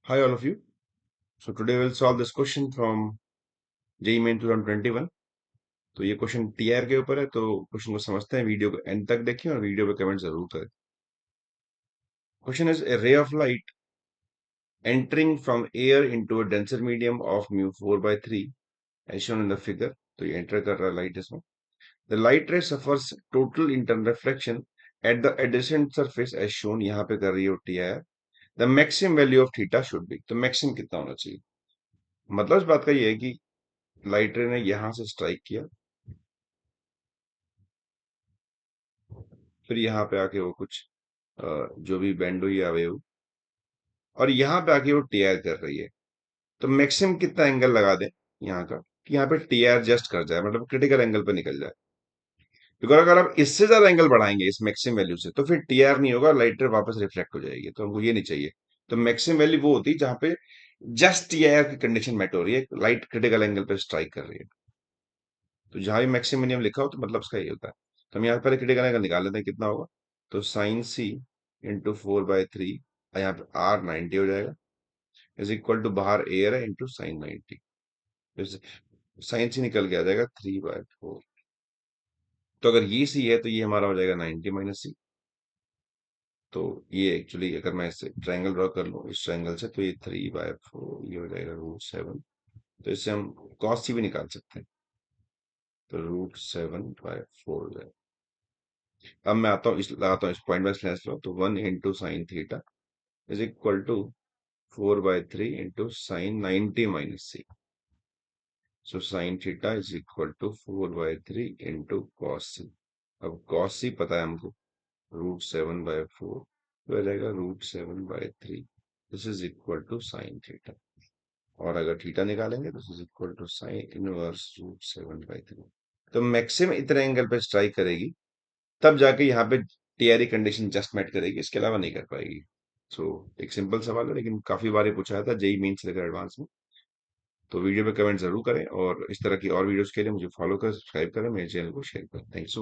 Hi all of you. So today we'll solve this question from JEE Main 2021. तो ये question TR के ऊपर है, तो क्वेश्चन को समझते हैं। वीडियो को एंड तक देखिए और वीडियो पे कमेंट जरूर करें। Question is a ray of light entering from air into a denser medium of mu 4 by 3 as shown in the figure. तो ये एंटर कर रहा है लाइट इसमें। The light ray suffers total internal reflection at the adjacent surface as shown, यहाँ पे कर रही है TR. The maximum value of theta should be, तो मैक्सिमम कितना होना चाहिए। मतलब इस बात का ये है कि लाइट रे ने यहां से स्ट्राइक किया, फिर यहाँ पे आके वो कुछ जो भी बेंड हुई है वेव, और यहाँ पे आके वो टीआर कर रही है। तो मैक्सिमम कितना एंगल लगा दें यहाँ का कि यहाँ पे टीआर जस्ट कर जाए, मतलब क्रिटिकल एंगल पे निकल जाए। बिकॉज अगर आप इससे ज्यादा एंगल बढ़ाएंगे इस मैक्सिमम वैल्यू से, तो फिर टीआर नहीं होगा, लाइट रे वापस रिफ्लेक्ट हो जाएगी। तो हमको ये नहीं चाहिए। तो मैक्सिमम वैल्यू वो होती है जहाँ पे जस्ट टीआर की कंडीशन मेट हो रही है, लाइट क्रिटिकल एंगल पे स्ट्राइक कर रही है। तो जहां भी मैक्सिमम मिनिमम लिखा हो तो मतलब उसका ये होता है। तो हम यहाँ पहले क्रिटिकल एंगल निकाल लेते हैं कितना होगा। तो साइन सी इंटू 4/3, यहाँ पे आर 90 हो जाएगा, इज इक्वल टू बाहर एयर है इंटू साइन 90। साइन सी निकल के आ जाएगा 3/4। तो अगर ये सी है तो ये हमारा हो जाएगा 90 माइनस सी। तो ये एक्चुअली अगर मैं इससे ट्रायंगल ड्रॉ कर लूँ इस ट्रायंगल से, तो ये 3/4 ये हो जाएगा √7। तो इससे हम कॉस सी भी निकाल सकते हैं। तो √7/4 हो जाएगा। अब मैं आता हूँ, इस लगाता हूँ इस पॉइंट वाइज स्लैश लो, तो 1 into sine theta is equal to 4/3 into sine 90 minus C. So sine theta is equal to 4/3 into cos C. अब कॉस सी पता है हमको, √7/4, तो आ जाएगा √7/3। This is equal to sine theta. और अगर थीटा निकालेंगे तो this is equal to sine inverse √7/3। तो मैक्सिमम इतने एंगल पे स्ट्राइक करेगी, तब जाके यहाँ पे टीआरई कंडीशन जस्ट मैट करेगी, इसके अलावा नहीं कर पाएगी। सो एक सिंपल सवाल है, लेकिन काफी बार ये पूछा जाता है जेई मेंस से लेकर एडवांस में। तो वीडियो पे कमेंट जरूर करें, और इस तरह की और वीडियोस के लिए मुझे फॉलो करें, सब्सक्राइब करें, मेरे चैनल को शेयर करें। थैंक्स।